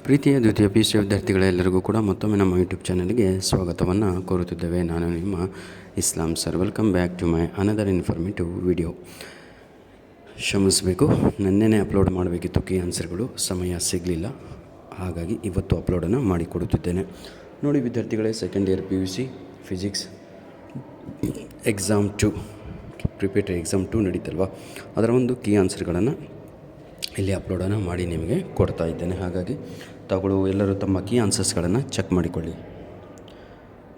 ಪ್ರೀತಿಯ ದ್ವಿತೀಯ PUC ವಿದ್ಯಾರ್ಥಿಗಳೆಲ್ಲರಿಗೂ ಕೂಡ ಮತ್ತೊಮ್ಮೆ ನಮ್ಮ ಯೂಟ್ಯೂಬ್ ಚಾನಲ್ಗೆ ಸ್ವಾಗತವನ್ನು ಕೋರುತ್ತಿದ್ದೇವೆ. ನಾನು ನಿಮ್ಮ Islam sir. Welcome back to my another informative video. ಕ್ಷಮಿಸಬೇಕು, ನೆನ್ನೆನೇ ಅಪ್ಲೋಡ್ ಮಾಡಬೇಕಿತ್ತು ಕೀ ಆನ್ಸರ್ಗಳು, ಸಮಯ ಸಿಗಲಿಲ್ಲ, ಹಾಗಾಗಿ ಇವತ್ತು ಅಪ್ಲೋಡನ್ನು ಮಾಡಿಕೊಡುತ್ತಿದ್ದೇನೆ. ನೋಡಿ ವಿದ್ಯಾರ್ಥಿಗಳೇ, second year PUC physics exam 2 preparatory exam 2 ನಡೀತಲ್ವ, ಅದರ ಒಂದು ಕೀ ಆನ್ಸರ್ಗಳನ್ನು ಇಲ್ಲಿ ಅಪ್ಲೋಡನ್ನು ಮಾಡಿ ನಿಮಗೆ ಕೊಡ್ತಾ ಇದ್ದೇನೆ. ಹಾಗಾಗಿ ತಾವುಗಳು ಎಲ್ಲರೂ ತಮ್ಮ ಕೀ ಆನ್ಸರ್ಸ್ಗಳನ್ನು ಚೆಕ್ ಮಾಡಿಕೊಳ್ಳಿ.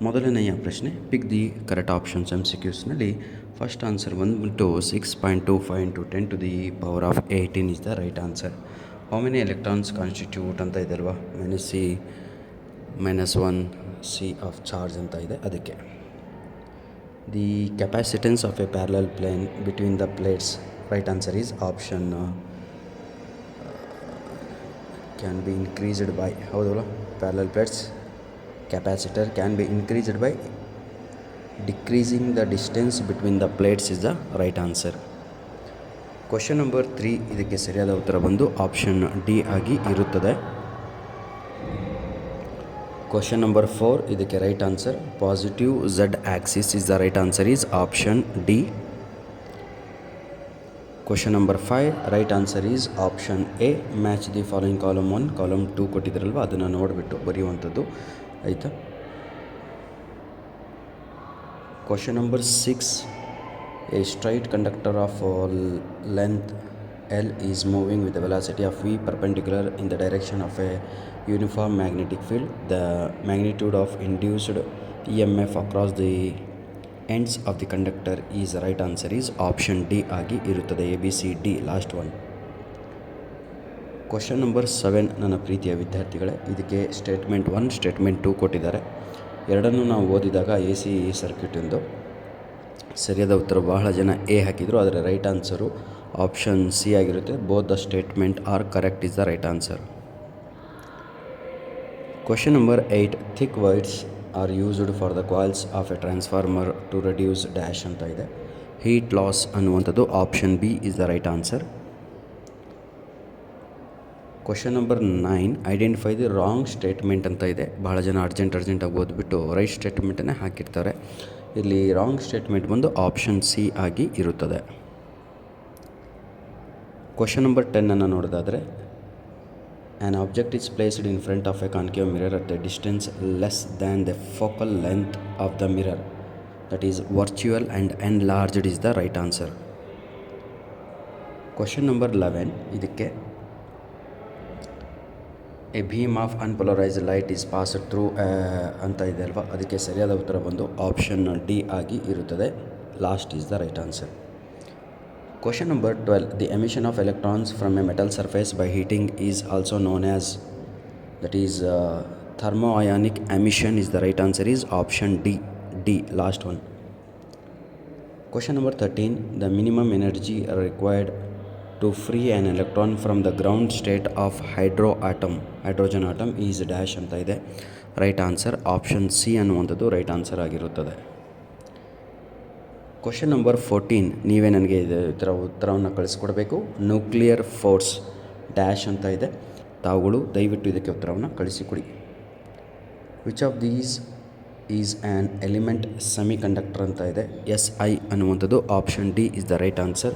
ಮೊದಲನೆಯ ಪ್ರಶ್ನೆ, ಪಿಕ್ ದಿ ಕರೆಕ್ಟ್ ಆಪ್ಷನ್ಸ್ MCQsನಲ್ಲಿ ಫಸ್ಟ್ ಆನ್ಸರ್ ಬಂದುಬಿಟ್ಟು 6.25 × 10⁻18 is the right answer. How many electrons constitute ಅಂತ ಇದೆ ಅಲ್ವಾ, -1 C ಆಫ್ ಚಾರ್ಜ್ ಅಂತ ಇದೆ, ಅದಕ್ಕೆ. The capacitance of a parallel plane between the plates, right answer is option can be increased by, ಹೌದಲ್ಲ, parallel plates capacitor can be increased by decreasing the distance between the plates is the right answer. Question number 3, ಇದಕ್ಕೆ ಸರಿಯಾದ ಉತ್ತರ ಬಂದು option D ಆಗಿ ಇರುತ್ತದೆ. Question number 4, ಇದಕ್ಕೆ right answer positive Z Axis is the right answer is option D. Question number 5, right answer is option A. Match the following column 1, column 2 ಕೊಟ್ಟಿದ್ರಲ್ವ, ಅದನ್ನು ನೋಡಿಬಿಟ್ಟು ಬರೆಯುವಂಥದ್ದು, ಆಯಿತಾ. Question number 6, A straight conductor of length L is moving with the velocity of V perpendicular in the direction of A uniform magnetic field. The magnitude of induced EMF across the ends of the conductor is right answer is option D ಆಗಿ ಇರುತ್ತದೆ. ABCD last one. Question number 7, ನನ್ನ ಪ್ರೀತಿಯ ವಿದ್ಯಾರ್ಥಿಗಳೇ, ಇದಕ್ಕೆ statement 1, statement 2 ಕೊಟ್ಟಿದ್ದಾರೆ. ಎರಡನ್ನೂ ನಾವು ಓದಿದಾಗ AC ಸರ್ಕ್ಯೂಟ್ ಎಂದು ಸರಿಯಾದ ಉತ್ತರ ಬಹಳ ಜನ ಎ ಹಾಕಿದರು, ಆದರೆ ರೈಟ್ ಆನ್ಸರು ಆಪ್ಷನ್ ಸಿ ಆಗಿರುತ್ತೆ. Both the statement are correct is the right answer. Question number 8, thick wires are used for the coils of a transformer to reduce dash ಅಂತ ಇದೆ. ಹೀಟ್ ಲಾಸ್ ಅನ್ನುವಂಥದ್ದು option B is the right answer. Question number 9, identify the wrong statement ಅಂತ ಇದೆ. ಬಹಳ ಜನ ಅರ್ಜೆಂಟಾಗಿ ಓದ್ಬಿಟ್ಟು right ಸ್ಟೇಟ್ಮೆಂಟನ್ನೇ ಹಾಕಿರ್ತಾರೆ. ಇಲ್ಲಿ ರಾಂಗ್ ಸ್ಟೇಟ್ಮೆಂಟ್ ಬಂದು ಆಪ್ಷನ್ ಸಿ ಆಗಿ ಇರುತ್ತದೆ. ಕ್ವಶನ್ ನಂಬರ್ 10 ನೋಡೋದಾದರೆ, an object is placed in front of a concave mirror at a distance less than the focal length of the mirror, that is virtual and enlarged is the right answer. Question number 11, ಇದಕ್ಕೆ a beam of unpolarized light is passed through ಅಂತ ಇದೆ ಅಲ್ವಾ, ಅದಕ್ಕೆ ಸರಿಯಾದ ಉತ್ತರ ಬಂದು option D ಆಗಿ ಇರುತ್ತದೆ. Last is the right answer. Question number 12, the emission of electrons from a metal surface by heating is also known as, that is thermoionic emission is the right answer is option D last one. Question number 13, the minimum energy required to free an electron from the ground state of hydrogen atom is dash ಅಂತ ಇದೆ. Right answer option C ಅನ್ನುವಂಥದ್ದು right answer ಆಗಿರುತ್ತದೆ. Question number 14, ನೀವೇ ನನಗೆ ಇದರ ಉತ್ತರವನ್ನು ಕಳಿಸ್ಕೊಡ್ಬೇಕು. Nuclear force dash ಅಂತ ಇದೆ, ತಾವುಗಳು ದಯವಿಟ್ಟು ಇದಕ್ಕೆ ಉತ್ತರವನ್ನು ಕಳಿಸಿಕೊಡಿ. Which of these is an element semi conductor ಅಂತ ಇದೆ. SI ಅನ್ನುವಂಥದ್ದು option D is the right answer.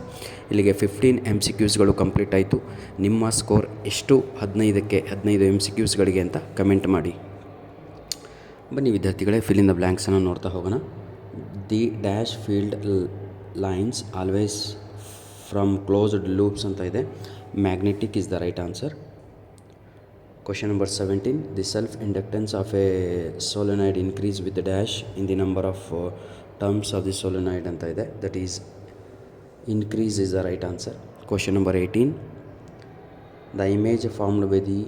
ಇಲ್ಲಿಗೆ 15 MCQsಗಳು ಕಂಪ್ಲೀಟ್ ಆಯಿತು. ನಿಮ್ಮ ಸ್ಕೋರ್ ಎಷ್ಟು 15ಕ್ಕೆ 15 MCQsಗಳಿಗೆ ಅಂತ ಕಮೆಂಟ್ ಮಾಡಿ. ಬನ್ನಿ ವಿದ್ಯಾರ್ಥಿಗಳೇ, ಫಿಲ್ ಇನ್ ದ ಬ್ಲ್ಯಾಂಕ್ಸನ್ನು ನೋಡ್ತಾ ಹೋಗೋಣ. The dash field lines always from closed loops ಅಂತ ಇದೆ. Magnetic is the right answer. Question number 17, the self inductance of a solenoid increase with dash in the number of terms of the solenoid ಅಂತ ಇದೆ. That is increase is the right answer. Question number 18, the image formed by the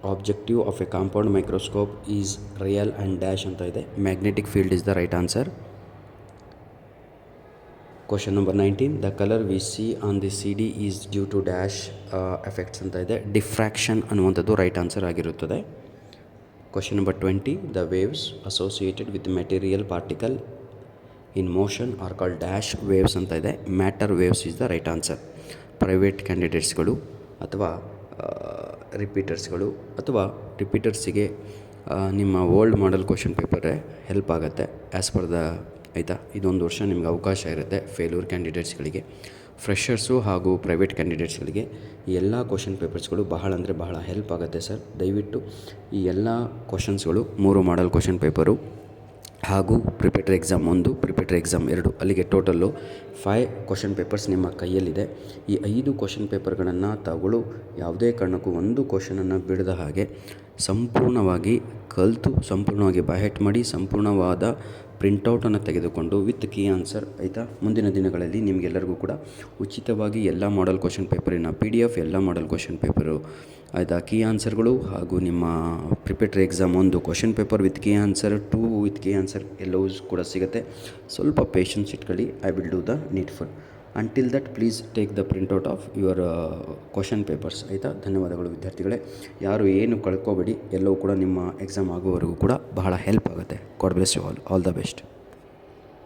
objective of a compound microscope is real and dash ಅಂತ ಇದೆ. magnetic field is the right answer. Question number 19, the color we see on the CD is due to dash effects ಅಂತ ಇದೆ. diffraction ಅನ್ನುವಂಥದ್ದು right answer ಆಗಿರುತ್ತದೆ. Question number 20, the waves associated with material particle in motion are called dash waves ಅಂತ ಇದೆ. matter waves is the right answer. Private ಕ್ಯಾಂಡಿಡೇಟ್ಸ್ಗಳು ಅಥವಾ ರಿಪೀಟರ್ಸ್ಗಳು ಅಥವಾ ರಿಪೀಟರ್ಸಿಗೆ ನಿಮ್ಮ ಓಲ್ಡ್ ಮಾಡೆಲ್ ಕ್ವಶನ್ ಪೇಪರೇ ಹೆಲ್ಪ್ ಆಗುತ್ತೆ ಆ್ಯಸ್ ಪರ್ ದ ಆಯಿತಾ. ಇದೊಂದು ವರ್ಷ ನಿಮ್ಗೆ ಅವಕಾಶ ಇರುತ್ತೆ ಫೇಲ್ಯೂರ್ ಕ್ಯಾಂಡಿಡೇಟ್ಸ್ಗಳಿಗೆ, ಫ್ರೆಷರ್ಸು ಹಾಗೂ ಪ್ರೈವೇಟ್ ಕ್ಯಾಂಡಿಡೇಟ್ಸ್ಗಳಿಗೆ ಈ ಎಲ್ಲ ಕ್ವಶನ್ ಪೇಪರ್ಸ್ಗಳು ಬಹಳ ಅಂದರೆ ಬಹಳ ಹೆಲ್ಪ್ ಆಗುತ್ತೆ ಸರ್. ದಯವಿಟ್ಟು ಈ ಎಲ್ಲ ಕ್ವಶನ್ಸ್ಗಳು 3 ಮಾಡೆಲ್ ಕ್ವಶನ್ ಪೇಪರು ಹಾಗೂ ಪ್ರಿಪೇಟರಿ ಎಕ್ಸಾಮ್ 1, ಪ್ರಿಪೇಟರಿ ಎಕ್ಸಾಮ್ 2, ಅಲ್ಲಿಗೆ ಟೋಟಲ್ಲು 5 ಕ್ವಶನ್ ಪೇಪರ್ಸ್ ನಿಮ್ಮ ಕೈಯಲ್ಲಿದೆ. ಈ 5 ಕ್ವಶನ್ ಪೇಪರ್ಗಳನ್ನು ತಾವುಗಳು ಯಾವುದೇ ಕಾರಣಕ್ಕೂ ಒಂದು ಕ್ವಶನನ್ನು ಬಿಡದ ಹಾಗೆ ಸಂಪೂರ್ಣವಾಗಿ ಕಲಿತು, ಸಂಪೂರ್ಣವಾಗಿ ಬೈಹೆಟ್ ಮಾಡಿ, ಸಂಪೂರ್ಣವಾದ ಪ್ರಿಂಟೌಟನ್ನು ತೆಗೆದುಕೊಂಡು ವಿತ್ ಕೀ ಆನ್ಸರ್ ಆಯಿತಾ. ಮುಂದಿನ ದಿನಗಳಲ್ಲಿ ನಿಮಗೆಲ್ಲರಿಗೂ ಕೂಡ ಉಚಿತವಾಗಿ ಎಲ್ಲ ಮಾಡೆಲ್ ಕ್ವಶನ್ ಪೇಪರಿನ PDF, ಎಲ್ಲ ಮಾಡೆಲ್ ಕ್ವಶನ್ ಪೇಪರು ಆಯಿತಾ, ಕೀ ಆನ್ಸರ್ಗಳು ಹಾಗೂ ನಿಮ್ಮ preparatory exam 1 question paper with key answer, 2 with key answer ಎಲ್ಲವೂ ಕೂಡ ಸಿಗುತ್ತೆ. ಸ್ವಲ್ಪ ಪೇಷನ್ಸ್ ಇಟ್ಕೊಳ್ಳಿ. I will do the needful. Until that please take the printout of your question papers ಆಯಿತಾ. ಧನ್ಯವಾದಗಳು ವಿದ್ಯಾರ್ಥಿಗಳೇ. ಯಾರು ಏನು ಕಳ್ಕೊಬೇಡಿ, ಎಲ್ಲವೂ ಕೂಡ ನಿಮ್ಮ ಎಕ್ಸಾಮ್ ಆಗುವವರೆಗೂ ಕೂಡ ಬಹಳ ಹೆಲ್ಪ್ ಆಗುತ್ತೆ. God bless you all the best.